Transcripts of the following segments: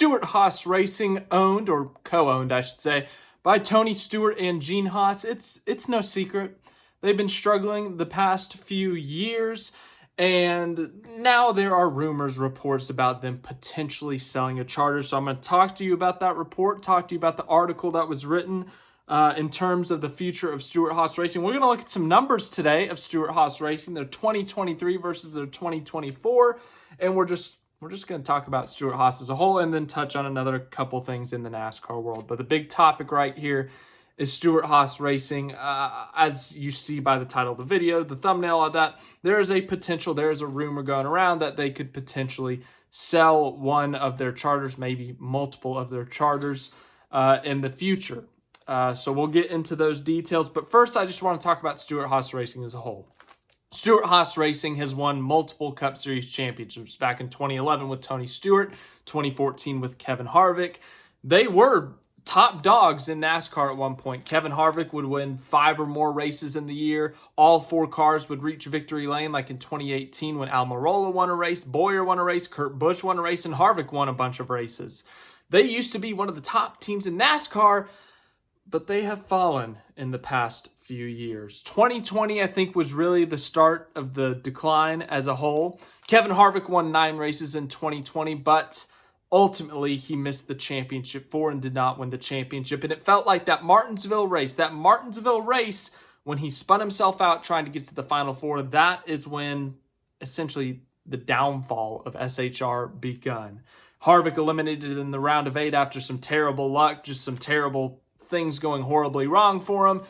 Stewart-Haas Racing, owned, or co-owned, I should say, by Tony Stewart and Gene Haas. It's no secret. They've been struggling the past few years, and now there are reports about them potentially selling a charter. So I'm going to talk to you about that report, talk to you about the article that was written in terms of the future of Stewart-Haas Racing. We're going to look at some numbers today of Stewart-Haas Racing, their 2023 versus their 2024, and we're just going to talk about Stewart-Haas as a whole and then touch on another couple things in the NASCAR world. But the big topic right here is Stewart-Haas Racing. As you see by the title of the video, the thumbnail of that, there is a rumor going around that they could potentially sell one of their charters, maybe multiple of their charters in the future. So we'll get into those details. But first, I just want to talk about Stewart-Haas Racing as a whole. Stewart-Haas Racing has won multiple Cup Series championships back in 2011 with Tony Stewart, 2014 with Kevin Harvick. They were top dogs in NASCAR at one point. Kevin Harvick would win 5 or more races in the year. All 4 cars would reach victory lane, like in 2018 when Almirola won a race, Boyer won a race, Kurt Busch won a race, and Harvick won a bunch of races. They used to be one of the top teams in NASCAR, but they have fallen in the past few years. 2020, I think, was really the start of the decline as a whole. Kevin Harvick won 9 races in 2020, but ultimately he missed the championship 4 and did not win the championship. And it felt like that Martinsville race, when he spun himself out trying to get to the Final 4, that is when essentially the downfall of SHR begun. Harvick eliminated in the round of 8 after some terrible luck, just some terrible things going horribly wrong for him.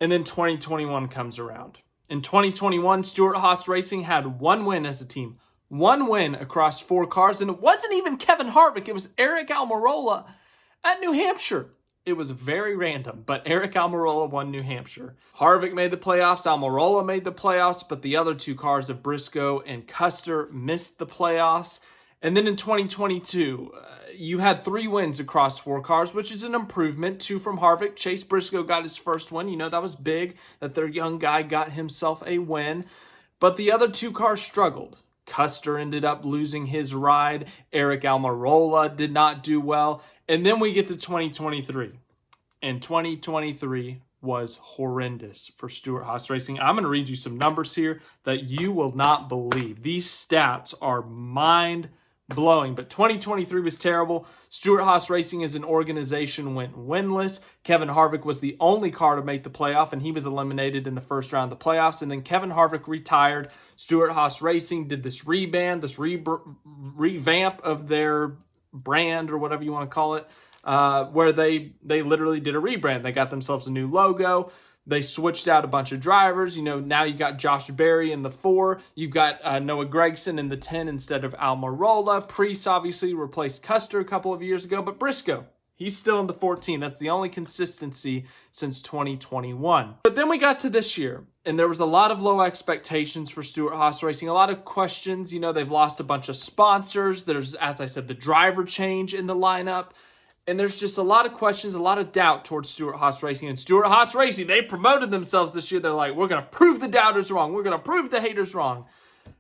And then 2021 comes around. In 2021, Stewart-Haas Racing had 1 win as a team. 1 win across 4 cars. And it wasn't even Kevin Harvick. It was Eric Almirola at New Hampshire. It was very random, but Eric Almirola won New Hampshire. Harvick made the playoffs. Almirola made the playoffs. But the other 2 cars of Briscoe and Custer missed the playoffs. And then in 2022, you had 3 wins across 4 cars, which is an improvement. 2 from Harvick. Chase Briscoe got his first win. You know, that was big that their young guy got himself a win. But the other 2 cars struggled. Custer ended up losing his ride. Eric Almirola did not do well. And then we get to 2023. And 2023 was horrendous for Stewart-Haas Racing. I'm going to read you some numbers here that you will not believe. These stats are mind-blowing, but 2023 was terrible. Stewart-Haas Racing as an organization went winless. Kevin Harvick was the only car to make the playoff, and he was eliminated in the first round of the playoffs. And then Kevin Harvick retired. Stewart-Haas Racing did this revamp of their brand, or whatever you want to call it, where they literally did a rebrand. They got themselves a new logo. They switched out a bunch of drivers. You know, now you got Josh Berry in the 4. You've got Noah Gragson in the 10 instead of Almirola. Preece obviously replaced Custer a couple of years ago, but Briscoe, he's still in the 14. That's the only consistency since 2021. But then we got to this year, and there was a lot of low expectations for Stewart-Haas Racing. A lot of questions. You know, they've lost a bunch of sponsors. There's, as I said, the driver change in the lineup. And there's just a lot of questions, a lot of doubt towards Stewart-Haas Racing. And Stewart-Haas Racing, they promoted themselves this year. They're like, we're going to prove the doubters wrong. We're going to prove the haters wrong. And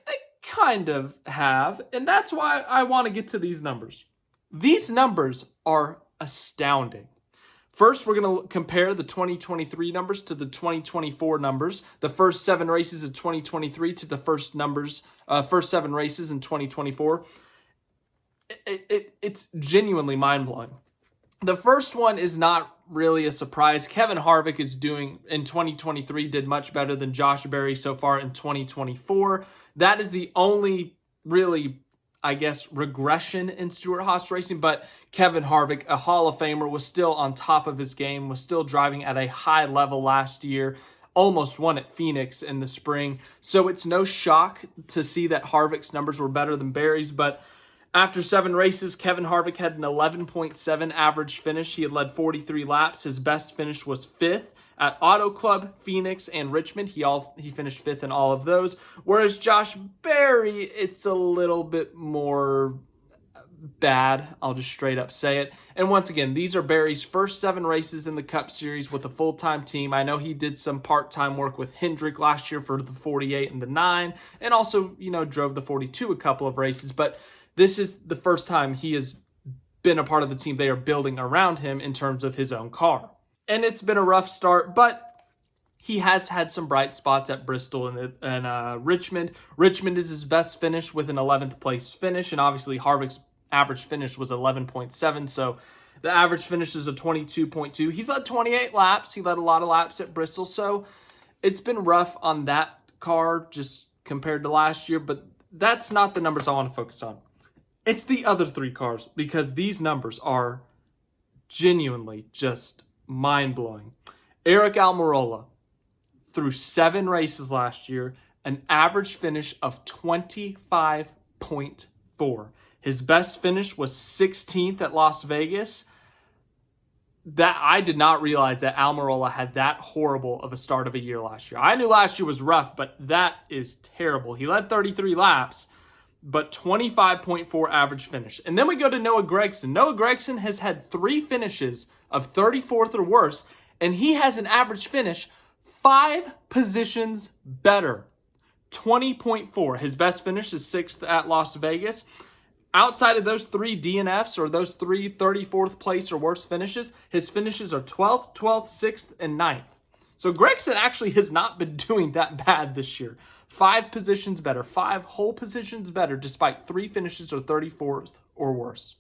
they kind of have. And that's why I want to get to these numbers. These numbers are astounding. First, we're going to compare the 2023 numbers to the 2024 numbers. The first 7 races of 2023 to the first 7 races in 2024. It's genuinely mind-blowing. The first one is not really a surprise. Kevin Harvick is doing, in 2023, did much better than Josh Berry so far in 2024. That is the only really, I guess, regression in Stewart-Haas Racing, but Kevin Harvick, a Hall of Famer, was still on top of his game, was still driving at a high level last year, almost won at Phoenix in the spring. So it's no shock to see that Harvick's numbers were better than Berry's, but after 7 races, Kevin Harvick had an 11.7 average finish. He had led 43 laps. His best finish was 5th at Auto Club, Phoenix, and Richmond. He finished 5th in all of those. Whereas Josh Berry, it's a little bit more bad. I'll just straight up say it. And once again, these are Berry's first 7 races in the Cup Series with a full-time team. I know he did some part-time work with Hendrick last year for the 48 and the 9, and also, you know, drove the 42 a couple of races. But this is the first time he has been a part of the team they are building around him in terms of his own car. And it's been a rough start, but he has had some bright spots at Bristol and Richmond. Richmond is his best finish with an 11th place finish, and obviously Harvick's average finish was 11.7, so the average finish is a 22.2. He's led 28 laps. He led a lot of laps at Bristol, so it's been rough on that car just compared to last year, but that's not the numbers I want to focus on. It's the other three cars, because these numbers are genuinely just mind-blowing. Eric Almirola, through 7 races last year, an average finish of 25.4. His best finish was 16th at Las Vegas. That I did not realize that Almirola had that horrible of a start of a year last year. I knew last year was rough, but that is terrible. He led 33 laps, but 25.4 average finish. And then we go to Noah Gragson. Noah Gragson has had 3 finishes of 34th or worse, and he has an average finish 5 positions better. 20.4. His best finish is 6th at Las Vegas. Outside of those 3 DNFs, or those 3 34th place or worse finishes, his finishes are 12th, 12th, 6th, and 9th. So Gragson actually has not been doing that bad this year. 5 positions better, 5 whole positions better, despite 3 finishes or 34th or worse.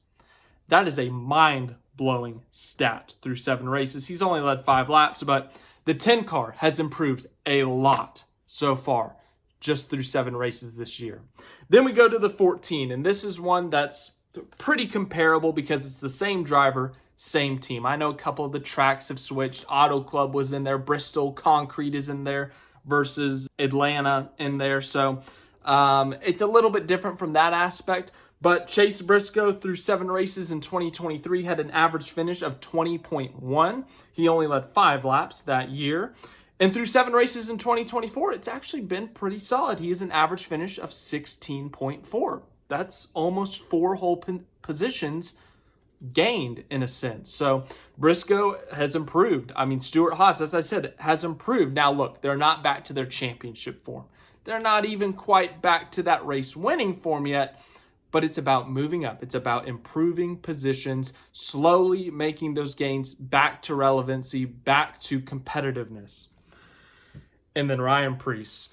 That is a mind-blowing stat through 7 races. He's only led 5 laps, but the 10 car has improved a lot so far, just through 7 races this year. Then we go to the 14, and this is one that's pretty comparable because it's the same driver, same team. I know a couple of the tracks have switched. Auto Club was in there. Bristol Concrete is in there versus Atlanta in there. So it's a little bit different from that aspect. But Chase Briscoe, through 7 races in 2023, had an average finish of 20.1. He only led 5 laps that year. And through 7 races in 2024, it's actually been pretty solid. He has an average finish of 16.4. That's almost 4 whole positions gained in a sense. So Briscoe has improved. I mean, Stewart-Haas, as I said, has improved. Now look, they're not back to their championship form. They're not even quite back to that race winning form yet, but it's about moving up. It's about improving positions, slowly making those gains back to relevancy, back to competitiveness. And then Ryan Preece.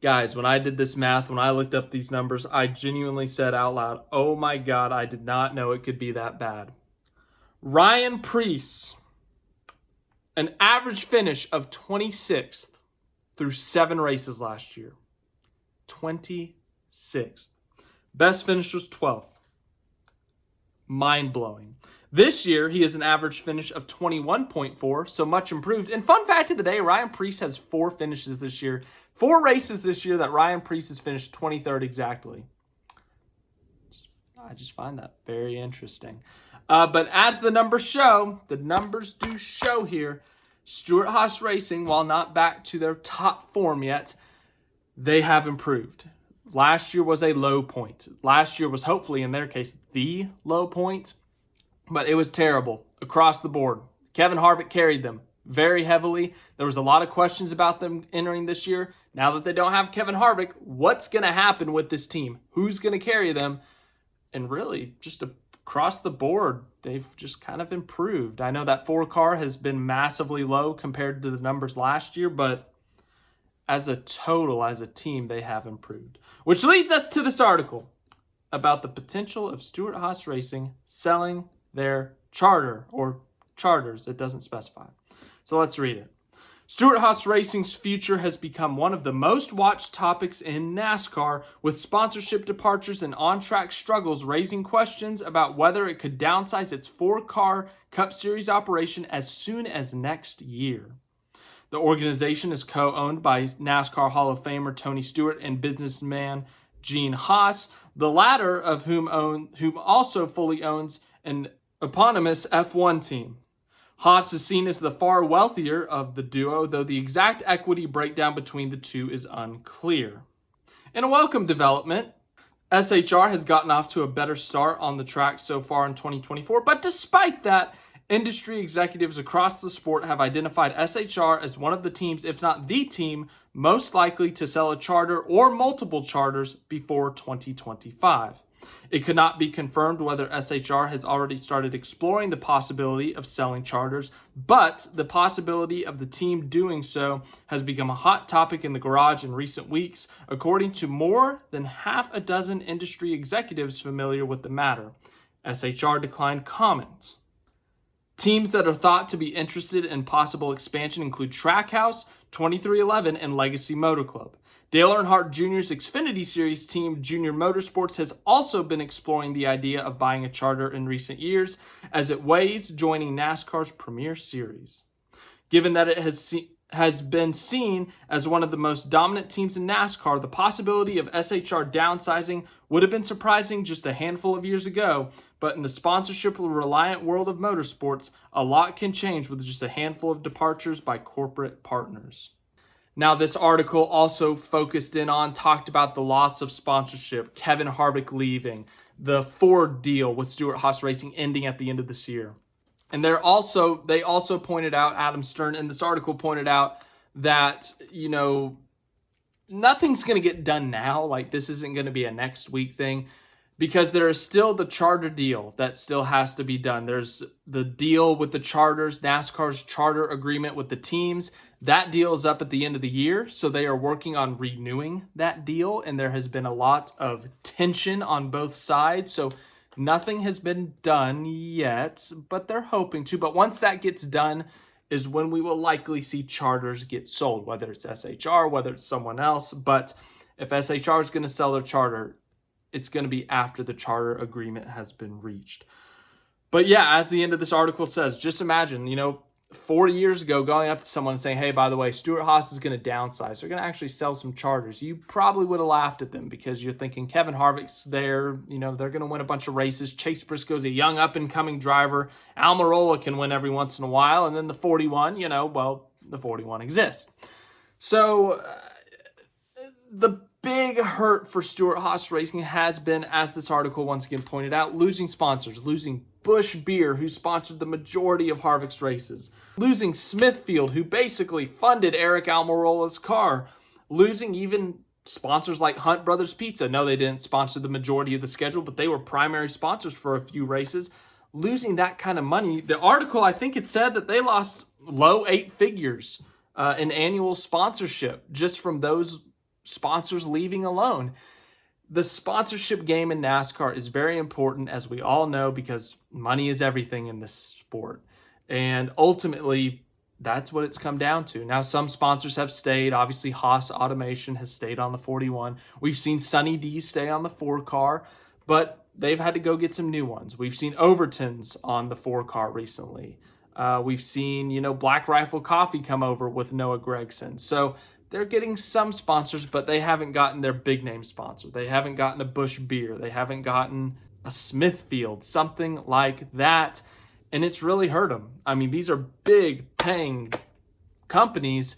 Guys, when I did this math, when I looked up these numbers, I genuinely said out loud, oh my God, I did not know it could be that bad. Ryan Preece, an average finish of 26th through 7 races last year. 26th. Best finish was 12th. Mind-blowing. This year, he has an average finish of 21.4, so much improved. And fun fact of the day, Ryan Preece has 4 finishes this year. 4 races this year that Ryan Preece has finished 23rd exactly. I just find that very interesting. But as the numbers show, the numbers do show here, Stewart-Haas Racing, while not back to their top form yet, they have improved. Last year was a low point. Last year was hopefully, in their case, the low point. But it was terrible across the board. Kevin Harvick carried them very heavily. There was a lot of questions about them entering this year. Now that they don't have Kevin Harvick, what's going to happen with this team? Who's going to carry them? And really, just across the board, they've just kind of improved. I know that 4 car has been massively low compared to the numbers last year, but as a total, as a team, they have improved. Which leads us to this article about the potential of Stewart-Haas Racing selling their charter, or charters, it doesn't specify. So let's read it. Stewart-Haas Racing's future has become one of the most watched topics in NASCAR, with sponsorship departures and on-track struggles raising questions about whether it could downsize its 4-car Cup Series operation as soon as next year. The organization is co-owned by NASCAR Hall of Famer Tony Stewart and businessman Gene Haas, the latter of whom also fully owns an eponymous F1 team. Haas is seen as the far wealthier of the duo, though the exact equity breakdown between the two is unclear. In a welcome development, SHR has gotten off to a better start on the track so far in 2024, but despite that, industry executives across the sport have identified SHR as one of the teams, if not the team, most likely to sell a charter or multiple charters before 2025. It could not be confirmed whether SHR has already started exploring the possibility of selling charters, but the possibility of the team doing so has become a hot topic in the garage in recent weeks, according to more than half a dozen industry executives familiar with the matter. SHR declined comment. Teams that are thought to be interested in possible expansion include Trackhouse, 2311, and Legacy Motor Club. Dale Earnhardt Jr.'s Xfinity Series team, Junior Motorsports, has also been exploring the idea of buying a charter in recent years as it weighs joining NASCAR's Premier Series. Given that it has been seen as one of the most dominant teams in NASCAR, the possibility of SHR downsizing would have been surprising just a handful of years ago, but in the sponsorship-reliant world of motorsports, a lot can change with just a handful of departures by corporate partners. Now, this article also talked about the loss of sponsorship, Kevin Harvick leaving, the Ford deal with Stewart-Haas Racing ending at the end of this year. And they also pointed out, Adam Stern in this article pointed out that, nothing's going to get done now. Like, this isn't going to be a next week thing because there is still the charter deal that still has to be done. There's the deal with the charters, NASCAR's charter agreement with the teams. That deal is up at the end of the year, so they are working on renewing that deal, and there has been a lot of tension on both sides. So nothing has been done yet, but they're hoping to. But once that gets done is when we will likely see charters get sold, whether it's SHR, whether it's someone else. But if SHR is going to sell their charter, it's going to be after the charter agreement has been reached. But yeah, as the end of this article says, just imagine, 4 years ago going up to someone and saying, hey, by the way, Stewart-Haas is going to downsize. They're going to actually sell some charters. You probably would have laughed at them because you're thinking Kevin Harvick's there. They're going to win a bunch of races. Chase Briscoe's a young up-and-coming driver. Almirola can win every once in a while. And then the 41, the 41 exists. So the big hurt for Stewart-Haas Racing has been, as this article once again pointed out, losing sponsors, losing Busch Beer, who sponsored the majority of Harvick's races, losing Smithfield, who basically funded Eric Almirola's car, losing even sponsors like Hunt Brothers Pizza. No, they didn't sponsor the majority of the schedule, but they were primary sponsors for a few races. Losing that kind of money. The article, I think it said that they lost low 8 figures in annual sponsorship just from those sponsors leaving alone. The sponsorship game in NASCAR is very important, as we all know, because money is everything in this sport. And ultimately, that's what it's come down to. Now, some sponsors have stayed. Obviously, Haas Automation has stayed on the 41. We've seen Sunny D stay on the 4 car, but they've had to go get some new ones. We've seen Overton's on the 4 car recently. We've seen, Black Rifle Coffee come over with Noah Gragson. So they're getting some sponsors, but they haven't gotten their big name sponsor. They haven't gotten a Busch Beer. They haven't gotten a Smithfield, something like that. And it's really hurt them. I mean, these are big paying companies,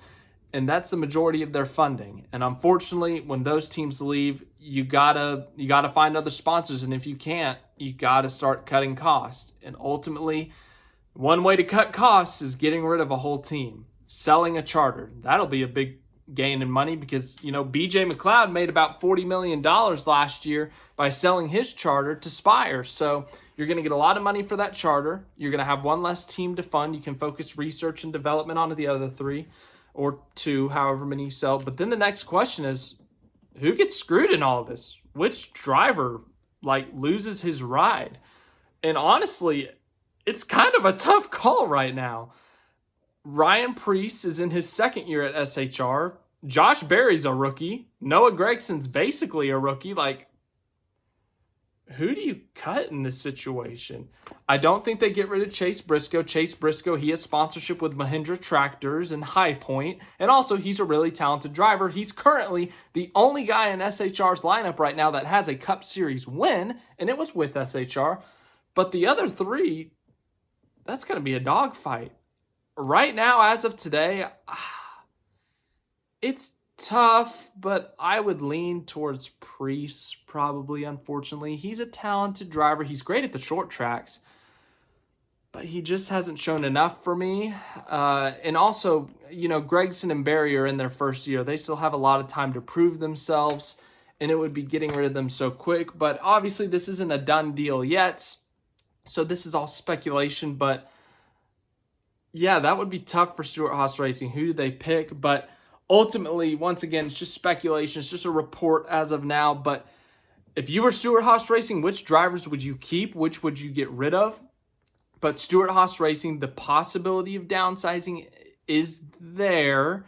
and that's the majority of their funding. And unfortunately, when those teams leave, you gotta find other sponsors. And if you can't, you gotta start cutting costs. And ultimately, one way to cut costs is getting rid of a whole team, selling a charter. That'll be a big gain in money because, BJ McLeod made about $40 million last year by selling his charter to Spire. So you're going to get a lot of money for that charter. You're going to have one less team to fund. You can focus research and development onto the other 3 or 2, however many you sell. But then the next question is, who gets screwed in all of this? Which driver loses his ride? And honestly, it's kind of a tough call right now. Ryan Preece is in his 2nd year at SHR. Josh Berry's a rookie. Noah Gregson's basically a rookie. Who do you cut in this situation? I don't think they get rid of Chase Briscoe. Chase Briscoe, he has sponsorship with Mahindra Tractors and High Point. And also, he's a really talented driver. He's currently the only guy in SHR's lineup right now that has a Cup Series win, and it was with SHR. But the other 3, that's going to be a dogfight. Right now, as of today, it's tough, but I would lean towards Preece probably, unfortunately. He's a talented driver. He's great at the short tracks, but he just hasn't shown enough for me. And also, Gregson and Berry are in their 1st year. They still have a lot of time to prove themselves. and it would be getting rid of them so quick. But obviously this isn't a done deal yet, so this is all speculation. But yeah, that would be tough for Stewart-Haas Racing. Who do they pick? But ultimately, once again, it's just speculation. It's just a report as of now. But if you were Stewart-Haas Racing, which drivers would you keep? Which would you get rid of? But Stewart-Haas Racing, the possibility of downsizing is there.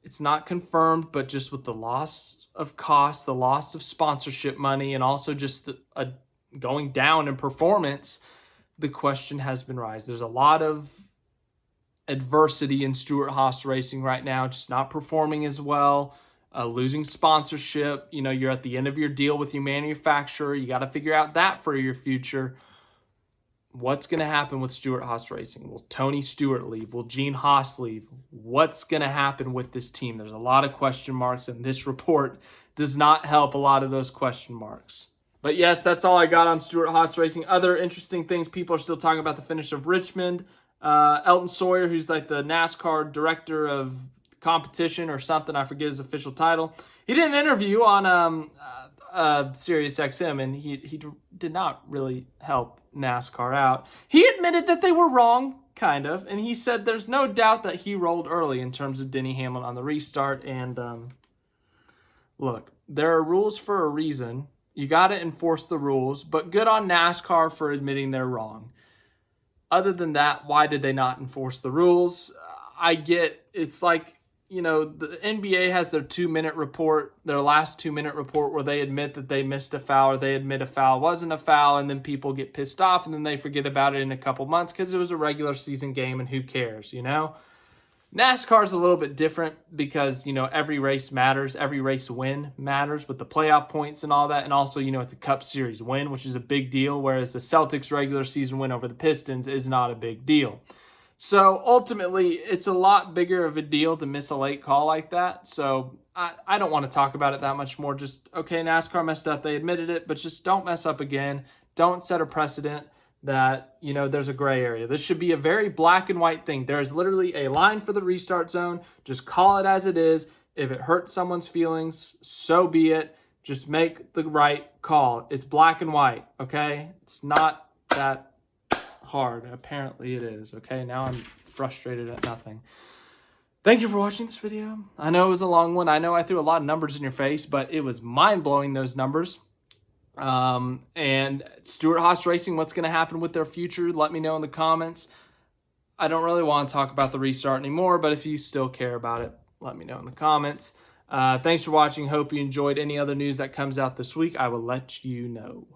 It's not confirmed, but just with the loss of cost, the loss of sponsorship money, and also just going down in performance, the question has been raised. There's a lot of adversity in Stewart-Haas Racing right now, just not performing as well, losing sponsorship. You know, you're at the end of your deal with your manufacturer. You got to figure out that for your future. What's going to happen with Stewart-Haas Racing? Will Tony Stewart leave? Will Gene Haas leave? What's going to happen with this team? There's a lot of question marks, and this report does not help a lot of those question marks. But yes, that's all I got on Stewart-Haas Racing. Other interesting things, people are still talking about the finish of Richmond. Elton Sawyer, who's like the NASCAR director of competition or something, I forget his official title. He did an interview on Sirius XM, and he did not really help NASCAR out. He admitted that they were wrong, kind of, and he said there's no doubt that he rolled early in terms of Denny Hamlin on the restart. And look, there are rules for a reason. You got to enforce the rules, but good on NASCAR for admitting they're wrong. Other than that, why did they not enforce the rules? I get it's like, you know, the NBA has their 2-minute report, their last 2-minute report where they admit that they missed a foul or they admit a foul wasn't a foul, and then people get pissed off and then they forget about it in a couple months because it was a regular season game and who cares, you know? NASCAR is a little bit different because, you know, every race matters. Every race win matters with the playoff points and all that. And also, you know, it's a Cup Series win, which is a big deal, whereas the Celtics regular season win over the Pistons is not a big deal. So ultimately, it's a lot bigger of a deal to miss a late call like that. So I don't want to talk about it that much more. Just, okay, NASCAR messed up. They admitted it, but just don't mess up again. Don't set a precedent that, you know, there's a gray area. This should be a very black and white thing. There is literally a line for the restart zone. Just call it as it is. If it hurts someone's feelings, so be it. Just make the right call. It's black and white, okay? It's not that hard. Apparently it is, okay? Now I'm frustrated at nothing. Thank you for watching this video. I know it was a long one. I know I threw a lot of numbers in your face, but it was mind-blowing, those numbers. And Stewart-Haas Racing, what's going to happen with their future? Let me know in the comments. I don't really want to talk about the restart anymore, but if you still care about it, let me know in the comments. Thanks for watching. Hope you enjoyed. Any other news that comes out this week, I will let you know.